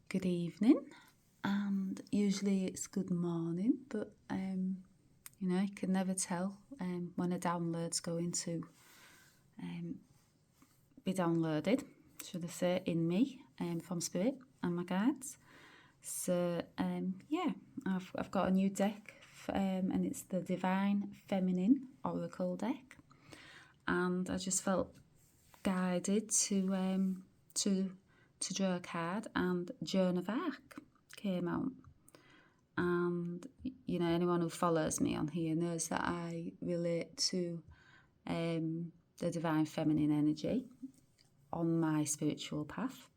good evening, and usually it's good morning, but you can never tell when a download's going to be downloaded, should I say, in me from Spirit and my guides. So I've got a new deck, and it's the Divine Feminine Oracle deck, and I just felt guided to draw a card, and Joan of Arc came out. And anyone who follows me on here knows that I relate to the divine feminine energy on my spiritual path.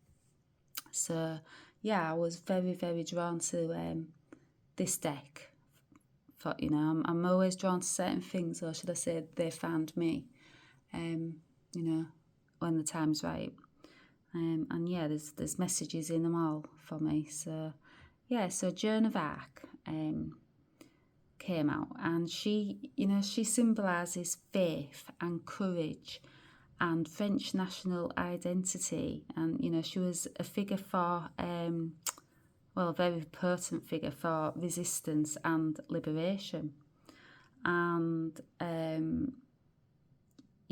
So I was very, very drawn to this deck. For I'm always drawn to certain things, or should I say, they found me. When the time's right. There's messages in them all for me. So Joan of Arc came out, and she symbolises faith and courage and French national identity. And she was a figure for a very potent figure for resistance and liberation. And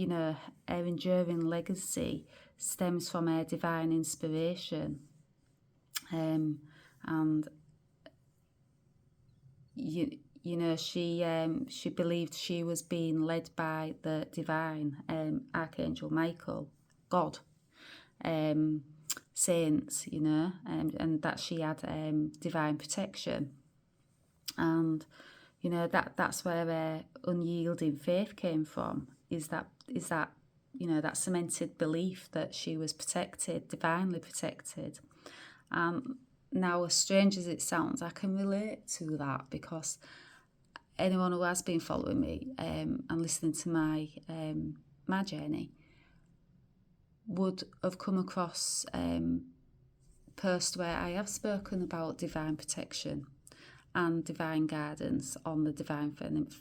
her enduring legacy stems from her divine inspiration. She believed she was being led by the divine Archangel Michael, God, saints, and that she had divine protection. And that's where her unyielding faith came from. Is that that cemented belief that she was protected, divinely protected. Now, as strange as it sounds, I can relate to that, because anyone who has been following me and listening to my journey would have come across posts where I have spoken about divine protection and divine guidance on the divine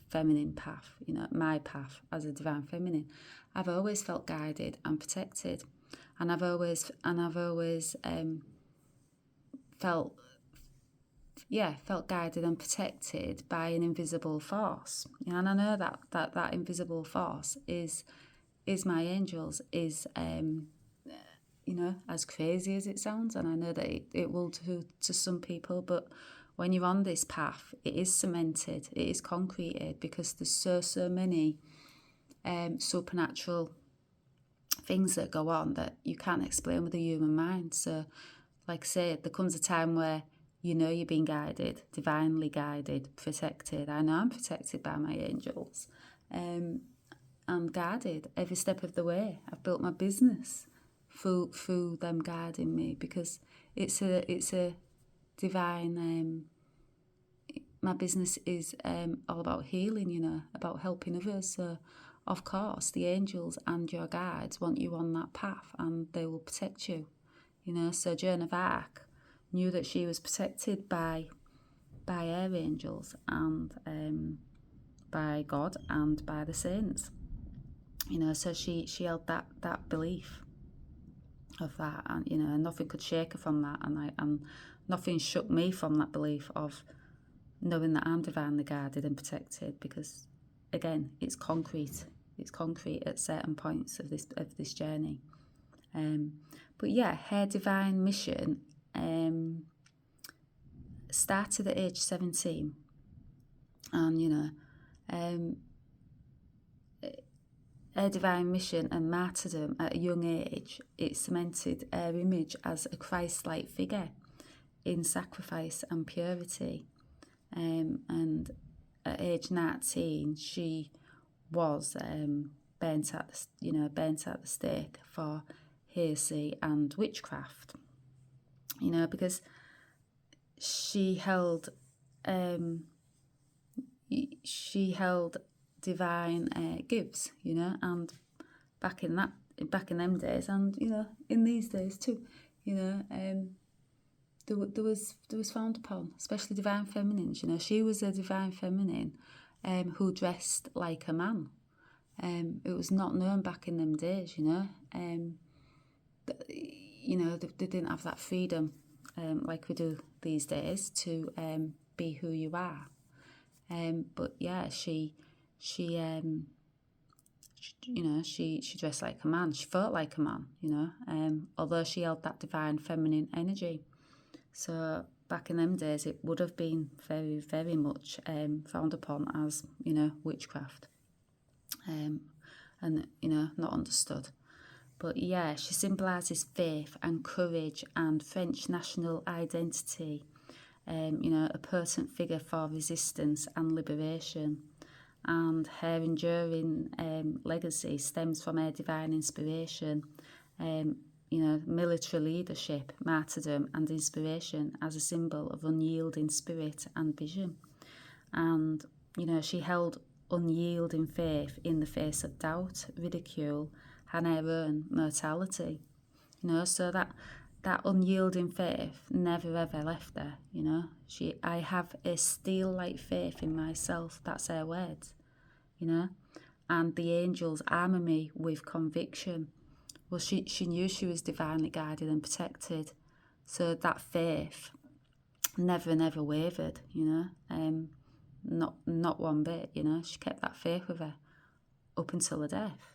feminine path, my path as a divine feminine. I've always felt guided and protected, and I've always felt guided and protected by an invisible force. And I know that invisible force is my angels, is as crazy as it sounds, and I know that it will to some people, but when you're on this path, it is cemented, it is concreted, because there's so many supernatural things that go on that you can't explain with the human mind. So, like I say, there comes a time where you're being guided, divinely guided, protected. I know I'm protected by my angels. I'm guided every step of the way. I've built my business through them guiding me, because it's a divine. My business is all about healing, about helping others. So, of course, the angels and your guides want you on that path, and they will protect you. So Joan of Arc knew that she was protected by her angels, and by God and by the saints. So she held that belief of that, and nothing could shake her from that, and nothing shook me from that belief of knowing that I'm divinely guided and protected, because again, it's concrete at certain points of this journey. But her divine mission started at age 17, and her divine mission and martyrdom at a young age, it cemented her image as a Christ-like figure in sacrifice and purity. And at age 19, she was burnt at the stake for heresy and witchcraft. Because she held divine gifts, and back in them days, and in these days too, there was frowned upon, especially divine feminines. She was a divine feminine who dressed like a man. It was not known back in them days. They didn't have that freedom like we do these days, to be who you are. But yeah, she dressed like a man. She felt like a man, although she held that divine feminine energy. So back in them days, it would have been very, very much frowned upon as, witchcraft, and, not understood. But yeah, she symbolises faith and courage and French national identity, a potent figure for resistance and liberation. And her enduring legacy stems from her divine inspiration, military leadership, martyrdom and inspiration as a symbol of unyielding spirit and vision. And, she held unyielding faith in the face of doubt, ridicule and her own mortality. So that unyielding faith never ever left her, I have a steel-like faith in myself, that's her words, and the angels armour me with conviction. Well, she knew she was divinely guided and protected, so that faith never wavered, not one bit, she kept that faith with her up until her death.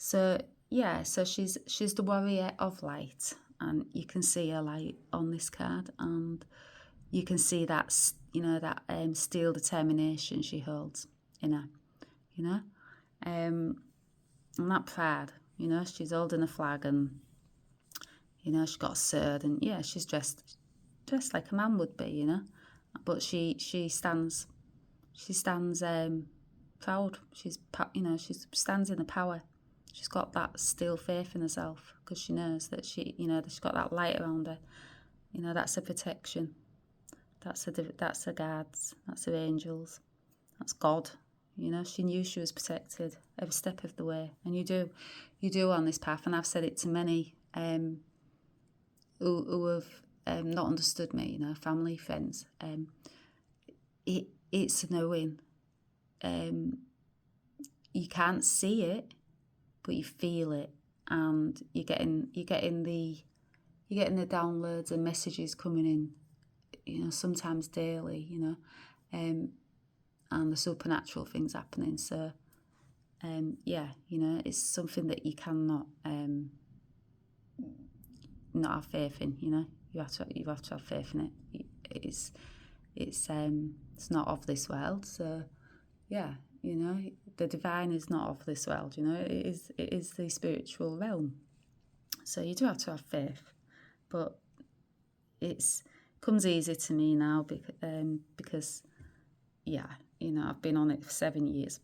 So yeah, so she's the warrior of light, and you can see her light on this card, and you can see that steel determination she holds in her, and that pride, she's holding a flag, and she's got a sword, and yeah, she's dressed like a man would be, but she stands proud. She stands in the power. She's got that still faith in herself because she knows that she's got that light around her. That's her protection. That's her guards. That's her angels. That's God. She knew she was protected every step of the way. And you do on this path. And I've said it to many who have not understood me, family, friends. It's a knowing. You can't see it, but you feel it, and you're getting the downloads and messages coming in, sometimes daily, and the supernatural things happening. So, it's something that you cannot not have faith in. You have to have faith in it. It's not of this world. So, yeah. The divine is not of this world, it is the spiritual realm. So you do have to have faith, but it comes easy to me now because I've been on it for 7 years.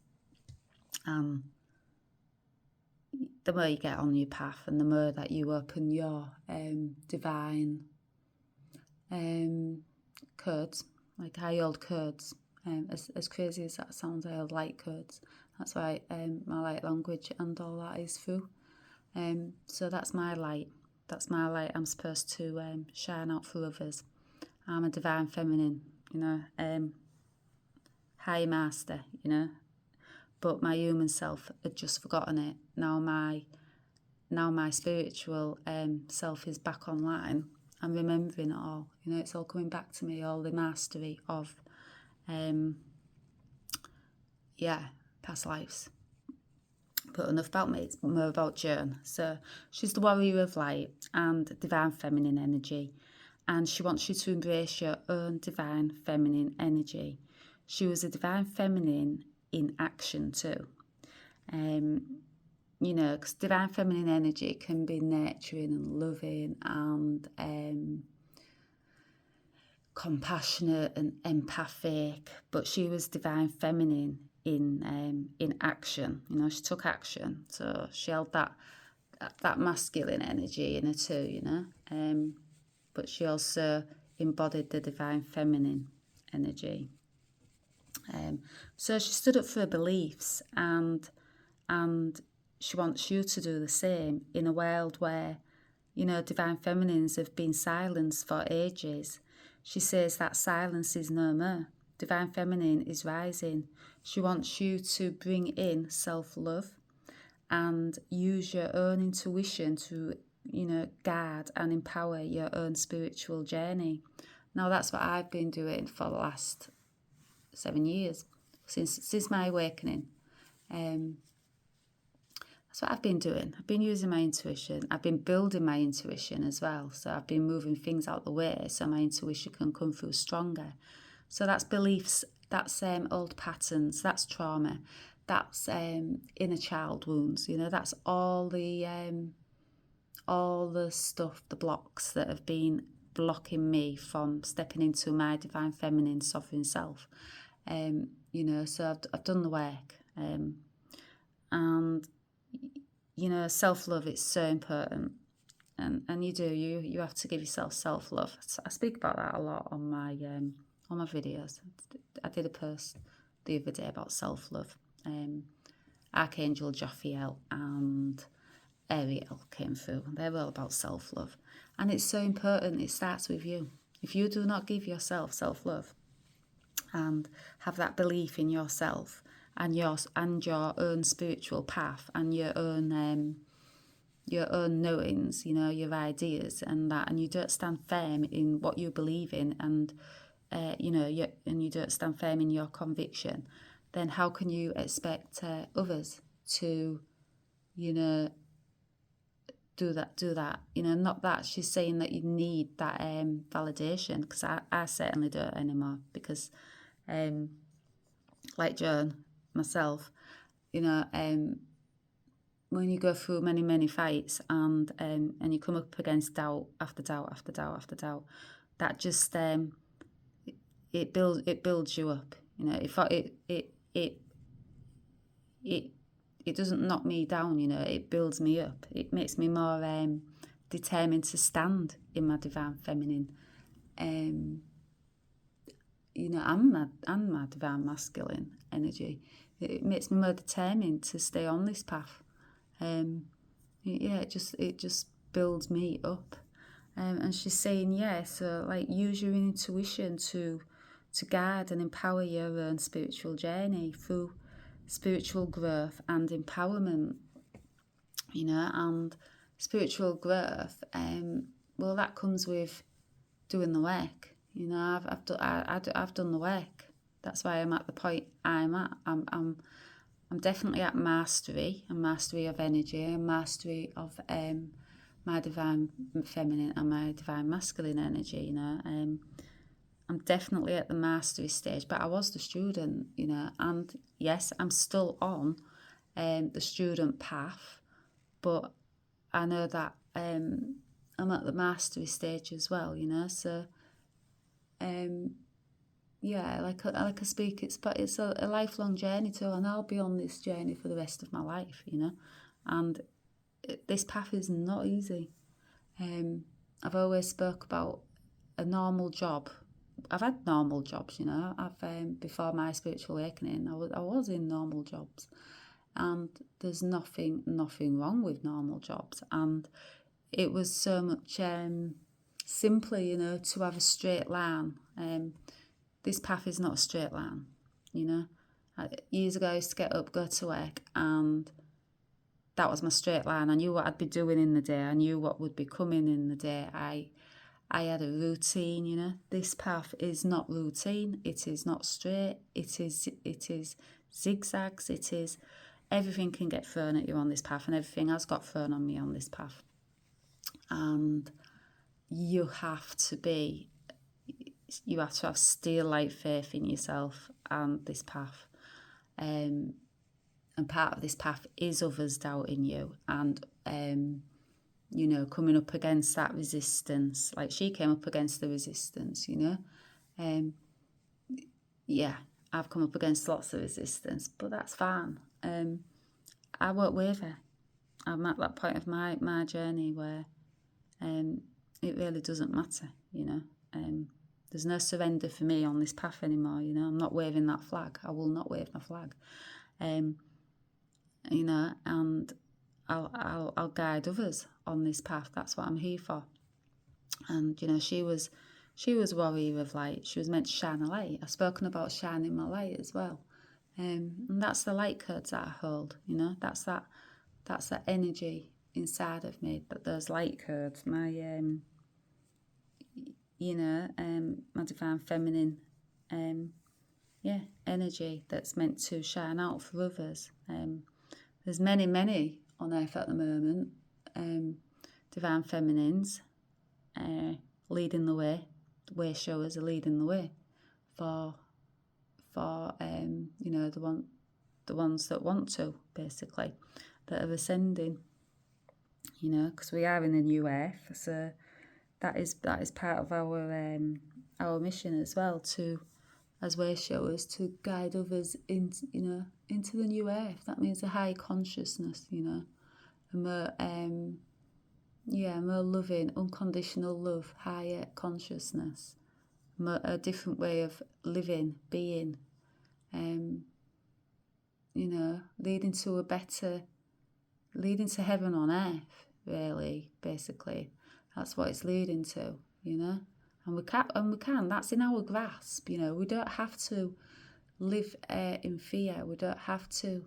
The more you get on your path and the more that you open your divine codes, like I hold codes. As crazy as that sounds, I hold light codes. That's why my light language and all that is through. So that's my light. That's my light. I'm supposed to shine out for others. I'm a divine feminine, high master, But my human self had just forgotten it. Now my spiritual self is back online. I'm remembering it all. It's all coming back to me. All the mastery of past lives. But enough about me, it's more about Joan. So she's the warrior of light and divine feminine energy, and she wants you to embrace your own divine feminine energy. She was a divine feminine in action too. Because divine feminine energy can be nurturing and loving and compassionate and empathic, but she was divine feminine in action. She took action, so she held that masculine energy in her too. But she also embodied the divine feminine energy. So she stood up for her beliefs, and she wants you to do the same in a world where divine feminines have been silenced for ages. She says that silence is no more. Divine feminine is rising. She wants you to bring in self-love and use your own intuition to guard and empower your own spiritual journey. Now, that's what I've been doing for the last 7 years, since my awakening. That's what I've been doing. I've been using my intuition. I've been building my intuition as well. So I've been moving things out the way so my intuition can come through stronger. So that's beliefs, that's old patterns, that's trauma, that's inner child wounds. That's all the stuff, the blocks that have been blocking me from stepping into my divine feminine sovereign self. So I've done the work. And self-love is so important, and you have to give yourself self-love. I speak about that a lot on my videos. I did a post the other day about self-love. Archangel Jophiel and Ariel came through. They were all about self-love, and it's so important. It starts with you. If you do not give yourself self-love and have that belief in yourself and your own spiritual path and your own knowings, your ideas and that, and you don't stand firm in what you believe in, and you don't stand firm in your conviction, then how can you expect others to, do that? Not that she's saying that you need that validation, because I certainly don't anymore, because like Joan, myself, when you go through many fights and you come up against doubt after doubt after doubt after doubt, that just it builds you up. It doesn't knock me down. It builds me up. It makes me more determined to stand in my divine feminine. And my divine masculine energy. It makes me more determined to stay on this path. It just builds me up. And she's saying, so like use your intuition to guide and empower your own spiritual journey through spiritual growth and empowerment. And spiritual growth, that comes with doing the work. I've done the work. That's why I'm at the point I'm at. I'm definitely at mastery, and mastery of energy, and mastery of my divine feminine and my divine masculine energy. I'm definitely at the mastery stage, but I was the student, and yes, I'm still on the student path, but I know that I'm at the mastery stage as well. So. Like I speak, it's a lifelong journey too, and I'll be on this journey for the rest of my life, and this path is not easy. I've always spoke about a normal job. I've had normal jobs, I've before my spiritual awakening, I was in normal jobs, and there's nothing wrong with normal jobs, and it was so much simpler, to have a straight line. This path is not a straight line, Years ago, I used to get up, go to work, and that was my straight line. I knew what I'd be doing in the day. I knew what would be coming in the day. I had a routine, This path is not routine. It is not straight. It is zigzags. It is everything can get thrown at you on this path, and everything has got thrown on me on this path. And you have to have steel-like faith in yourself and this path. And part of this path is others doubting you and, coming up against that resistance. Like she came up against the resistance, I've come up against lots of resistance, but that's fine. I won't waver. I'm at that point of my journey where it really doesn't matter, There's no surrender for me on this path anymore, I'm not waving that flag. I will not wave my flag. And I'll guide others on this path. That's what I'm here for. And, she was warrior of light. She was meant to shine a light. I've spoken about shining my light as well. And that's the light codes that I hold, That's that energy inside of me, but those light codes, my my divine feminine energy that's meant to shine out for others. There's many on earth at the moment, divine feminines leading the way showers are leading the way for the ones that want to, basically, that are ascending, because we are in the new earth. So that is part of our mission as well, to, as way showers, to guide others into the new earth. That means a high consciousness, a more more loving, unconditional love, higher consciousness, a different way of living, being, leading to heaven on earth, really, basically. That's what it's leading to, and we can, that's in our grasp, we don't have to live in fear, we don't have to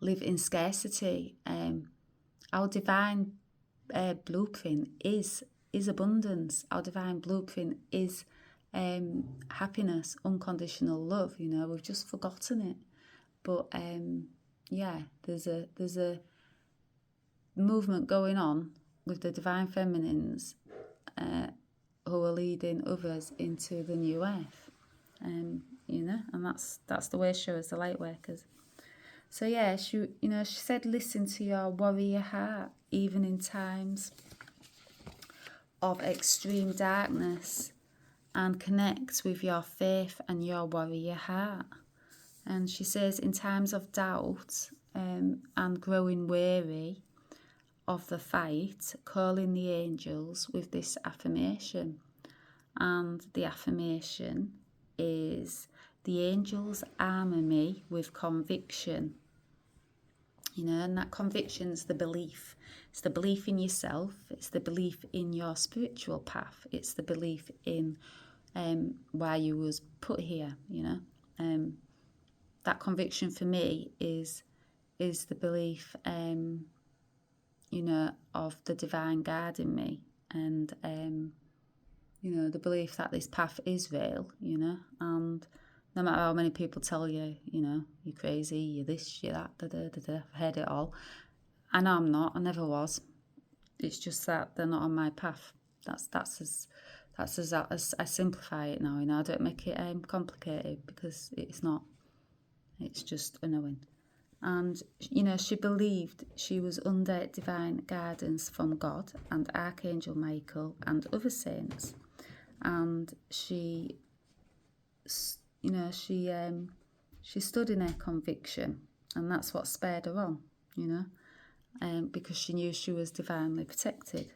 live in scarcity. Our divine blueprint is abundance. Our divine blueprint is happiness, unconditional love. We've just forgotten it. But there's a movement going on with the divine feminines who are leading others into the new earth. And that's the way she shows the light workers. So she said, listen to your warrior heart, even in times of extreme darkness, and connect with your faith and your warrior heart. And she says, in times of doubt and growing weary of the fight, calling the angels with this affirmation. And the affirmation is, the angels armour me with conviction. And that conviction's the belief. It's the belief in yourself. It's the belief in your spiritual path. It's the belief in why you was put here. That conviction for me is the belief, of the divine guiding me, and the belief that this path is real. And no matter how many people tell you, you're crazy, you're this, you're that, I've heard it all. I know I'm not, I never was. It's just that they're not on my path. That's as I simplify it now, I don't make it complicated, because it's not. It's just a knowing. And, she believed she was under divine guidance from God and Archangel Michael and other saints. And she stood in her conviction, and that's what spurred her on, because she knew she was divinely protected.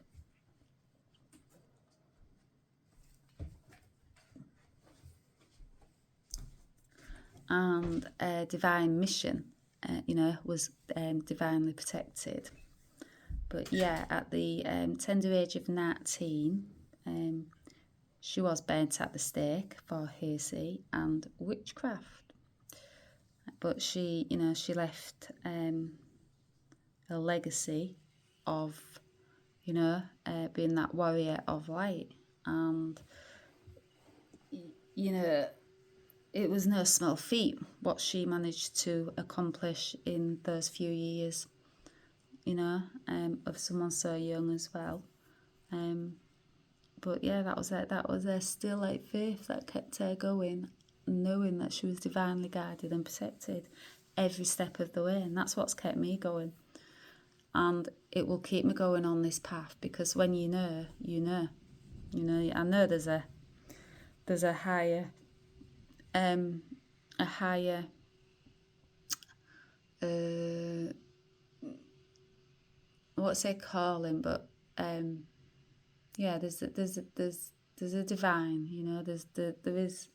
And her divine mission, was divinely protected. But at the tender age of 19, she was burnt at the stake for heresy and witchcraft. But she left a legacy of, being that warrior of light. And, it was no small feat what she managed to accomplish in those few years, of someone so young as well. But that was it. That was her still light faith that kept her going, knowing that she was divinely guided and protected every step of the way. And that's what's kept me going. And it will keep me going on this path, because when you know, I know there's a higher, what's say calling, but there's a divine, there is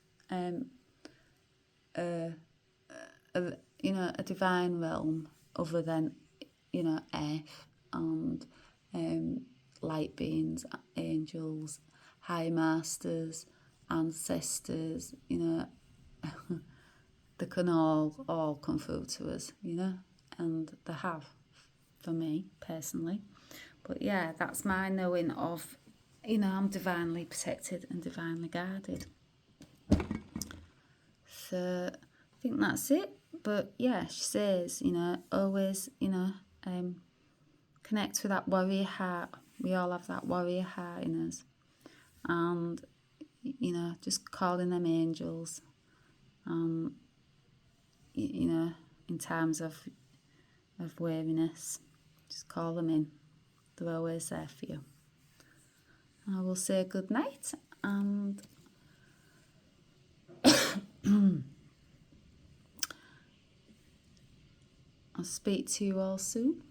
a divine realm other than earth, and light beings, angels, high masters, ancestors, they can all come through to us, and they have for me personally. But yeah, that's my knowing of, I'm divinely protected and divinely guided. So I think that's it. But yeah, she says, always, connect with that warrior heart. We all have that warrior heart in us. And, just calling them angels. In times of weariness, just call them in. They're always there for you. I will say good night, and I'll speak to you all soon.